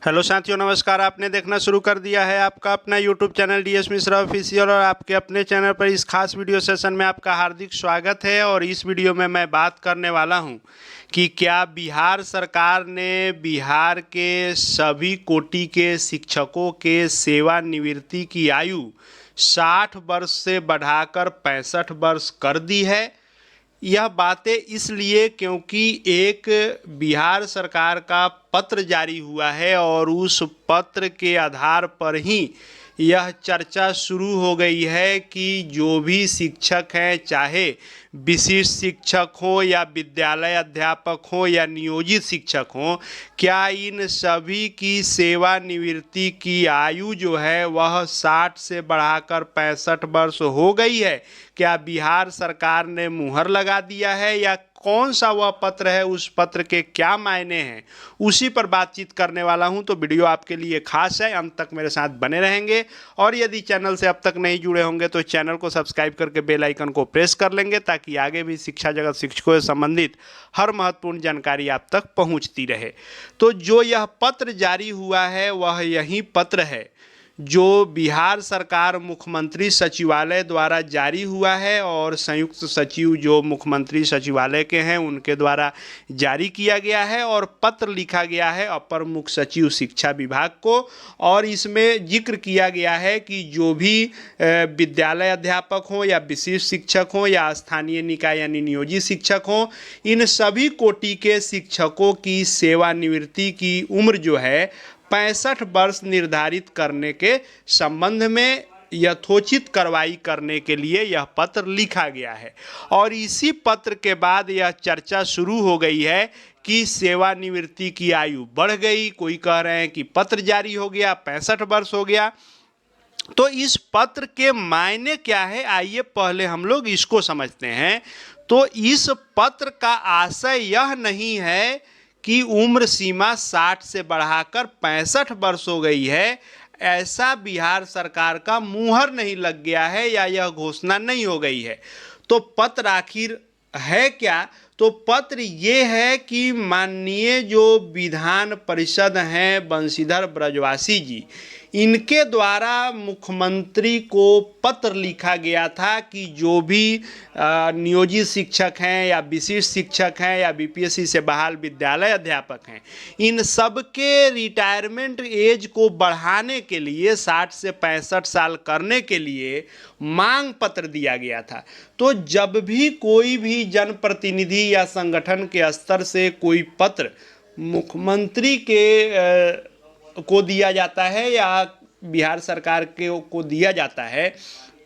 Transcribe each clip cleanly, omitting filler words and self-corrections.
Hello साथियों, नमस्कार। आपने देखना शुरू कर दिया है आपका अपना YouTube channel DS Mishra official, और आपके अपने चैनल पर इस खास वीडियो सेशन में आपका हार्दिक स्वागत है। और इस वीडियो में मैं बात करने वाला हूं कि क्या बिहार सरकार ने बिहार के सभी कोटि के शिक्षकों के सेवानिवृत्ति की आयु 60 वर्ष से बढ़ाकर 65 वर्ष कर दी है। यह बातें इसलिए क्योंकि एक बिहार सरकार का पत्र जारी हुआ है और उस पत्र के आधार पर ही यह चर्चा शुरू हो गई है कि जो भी शिक्षक हैं, चाहे विशिष्ट शिक्षक हो या विद्यालय अध्यापक हो या नियोजित शिक्षक हो, क्या इन सभी की सेवानिवृत्ति की आयु जो है वह 60 से बढ़ाकर 65 वर्ष हो गई है। क्या बिहार सरकार ने मुहर लगा दिया है या कौन सा वह पत्र है, उस पत्र के क्या मायने हैं, उसी पर बातचीत करने वाला हूं। तो वीडियो आपके लिए खास है, अंत तक मेरे साथ बने रहेंगे। और यदि चैनल से अब तक नहीं जुड़े होंगे तो चैनल को सब्सक्राइब करके बेल आइकन को प्रेस कर लेंगे, ताकि आगे भी शिक्षा जगत शिक्षकों से संबंधित हर महत्वपूर्ण जानकारी आप तक पहुंचती रहे। तो जो यह पत्र जारी हुआ है वह यही पत्र है जो बिहार सरकार मुख्यमंत्री सचिवालय द्वारा जारी हुआ है, और संयुक्त सचिव जो मुख्यमंत्री सचिवालय के हैं उनके द्वारा जारी किया गया है। और पत्र लिखा गया है अपर मुख्य सचिव शिक्षा विभाग को, और इसमें जिक्र किया गया है कि जो भी विद्यालय अध्यापक हों या विशिष्ट शिक्षक हों या स्थानीय निकाय यानी नियोजित शिक्षक हों, इन सभी कोटि के शिक्षकों की सेवानिवृत्ति की उम्र जो है 65 वर्ष निर्धारित करने के संबंध में यथोचित कार्रवाई करने के लिए यह पत्र लिखा गया है। और इसी पत्र के बाद यह चर्चा शुरू हो गई है कि सेवानिवृत्ति की आयु बढ़ गई। कोई कह रहे हैं कि पत्र जारी हो गया, 65 वर्ष हो गया। तो इस पत्र के मायने क्या है, आइए पहले हम लोग इसको समझते हैं। तो इस पत्र का आशय यह नहीं है कि उम्र सीमा 60 से बढ़ाकर 65 वर्ष हो गई है, ऐसा बिहार सरकार का मुहर नहीं लग गया है या यह घोषणा नहीं हो गई है। तो पत्र आखिर है क्या? तो पत्र ये है कि माननीय जो विधान परिषद हैं बंशीधर ब्रजवासी जी, इनके द्वारा मुख्यमंत्री को पत्र लिखा गया था कि जो भी नियोजित शिक्षक हैं या विशिष्ट शिक्षक हैं या बीपीएससी से बहाल विद्यालय अध्यापक हैं, इन सब के रिटायरमेंट एज को बढ़ाने के लिए 60 से 65 साल करने के लिए मांग पत्र दिया गया था। तो जब भी कोई भी जनप्रतिनिधि या संगठन के स्तर से कोई पत्र मुख्यमंत्री के को दिया जाता है या बिहार सरकार को दिया जाता है,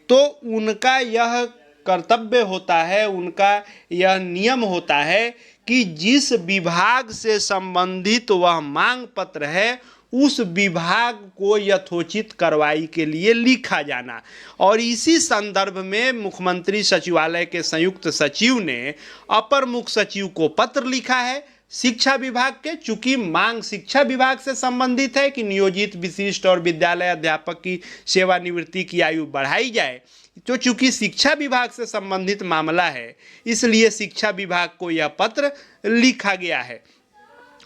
तो उनका यह कर्तव्य होता है, उनका यह नियम होता है कि जिस विभाग से संबंधित वह मांग पत्र है उस विभाग को यथोचित कार्रवाई के लिए लिखा जाना। और इसी संदर्भ में मुख्यमंत्री सचिवालय के संयुक्त सचिव ने अपर मुख्य सचिव को पत्र लिखा है शिक्षा विभाग के। चूंकि मांग शिक्षा विभाग से संबंधित है कि नियोजित विशिष्ट और विद्यालय अध्यापक की सेवानिवृत्ति की आयु बढ़ाई जाए, तो चूंकि शिक्षा विभाग से संबंधित मामला है इसलिए शिक्षा विभाग को यह पत्र लिखा गया है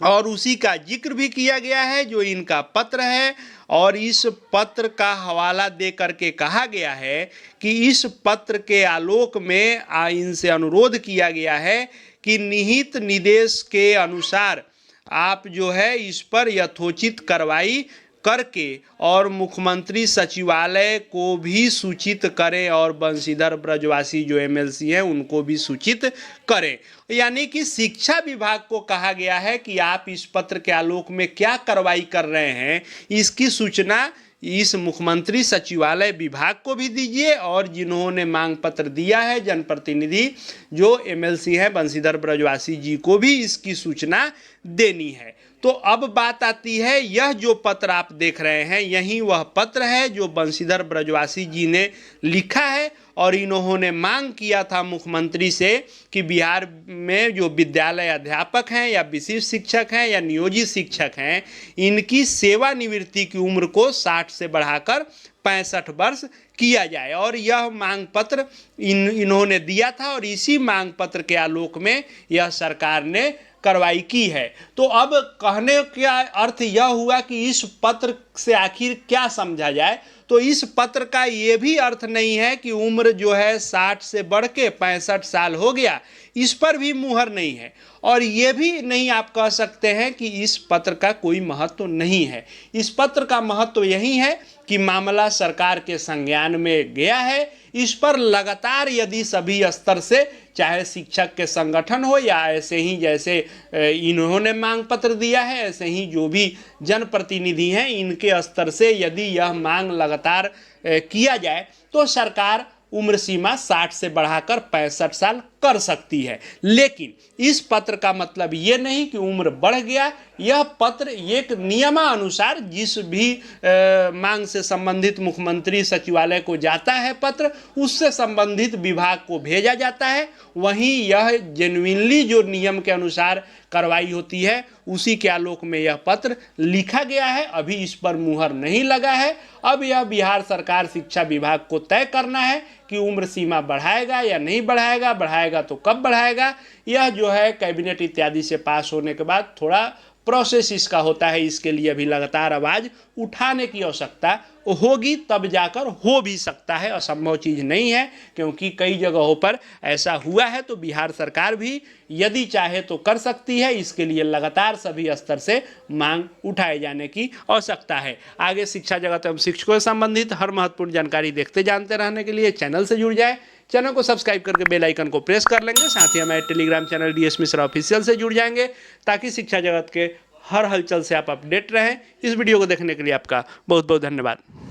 और उसी का जिक्र भी किया गया है जो इनका पत्र है। और इस पत्र का हवाला दे करके कहा गया है कि इस पत्र के आलोक में इनसे अनुरोध किया गया है कि निहित निर्देश के अनुसार आप जो है इस पर यथोचित कार्रवाई करके और मुख्यमंत्री सचिवालय को भी सूचित करें और बंशीधर ब्रजवासी जो एमएलसी हैं उनको भी सूचित करें। यानी कि शिक्षा विभाग को कहा गया है कि आप इस पत्र के आलोक में क्या कार्रवाई कर रहे हैं, इसकी सूचना इस मुख्यमंत्री सचिवालय विभाग को भी दीजिए, और जिन्होंने मांग पत्र दिया है जनप्रतिनिधि जो एमएलसी हैं बंशीधर ब्रजवासी जी को भी इसकी सूचना देनी है। तो अब बात आती है, यह जो पत्र आप देख रहे हैं यही वह पत्र है जो बंशीधर ब्रजवासी जी ने लिखा है। और इन्होंने मांग किया था मुख्यमंत्री से कि बिहार में जो विद्यालय अध्यापक हैं या विशिष्ट शिक्षक हैं या नियोजित शिक्षक हैं, इनकी सेवानिवृत्ति की उम्र को 60 से बढ़ाकर 65 वर्ष किया जाए। और यह मांग पत्र इन्होंने दिया था और इसी मांग पत्र के आलोक में यह सरकार ने कार्रवाई की है। तो अब कहने का अर्थ यह हुआ कि इस पत्र से आखिर क्या समझा जाए। तो इस पत्र का ये भी अर्थ नहीं है कि उम्र जो है 60 से बढ़ के 65 साल हो गया, इस पर भी मुहर नहीं है। और ये भी नहीं आप कह सकते हैं कि इस पत्र का कोई महत्व नहीं है। इस पत्र का महत्व यही है कि मामला सरकार के संज्ञान में गया है। इस पर लगातार यदि सभी स्तर से, चाहे शिक्षक के संगठन हो या ऐसे ही जैसे इन्होंने मांग पत्र दिया है, ऐसे ही जो भी जनप्रतिनिधि हैं इनके स्तर से यदि यह मांग लगातार किया जाए तो सरकार उम्र सीमा 60 से बढ़ाकर 65 साल कर सकती है। लेकिन इस पत्र का मतलब ये नहीं कि उम्र बढ़ गया। यह पत्र एक नियमानुसार जिस भी मांग से संबंधित मुख्यमंत्री सचिवालय को जाता है पत्र, उससे संबंधित विभाग को भेजा जाता है। वहीं यह जेन्युइनली जो नियम के अनुसार कार्रवाई होती है उसी के आलोक में यह पत्र लिखा गया है। अभी इस पर मुहर नहीं लगा है। अब यह बिहार सरकार शिक्षा विभाग को तय करना है कि उम्र सीमा बढ़ाएगा या नहीं बढ़ाएगा, बढ़ाएगा तो कब बढ़ाएगा। यह जो है कैबिनेट इत्यादि से पास होने के बाद थोड़ा प्रोसेस इसका होता है। इसके लिए अभी लगातार आवाज़ उठाने की आवश्यकता होगी, तब जाकर हो भी सकता है। असंभव चीज़ नहीं है, क्योंकि कई जगहों पर ऐसा हुआ है। तो बिहार सरकार भी यदि चाहे तो कर सकती है। इसके लिए लगातार सभी स्तर से मांग उठाए जाने की आवश्यकता है। आगे शिक्षा जगत एवं शिक्षकों से संबंधित हर महत्वपूर्ण जानकारी देखते जानते रहने के लिए चैनल से जुड़ जाए। चैनल को सब्सक्राइब करके बेल आइकन को प्रेस कर लेंगे। साथ ही हमारे Telegram channel DS Mishra official से जुड़ जाएंगे, ताकि शिक्षा जगत के हर हलचल से आप अपडेट रहें। इस वीडियो को देखने के लिए आपका बहुत बहुत धन्यवाद।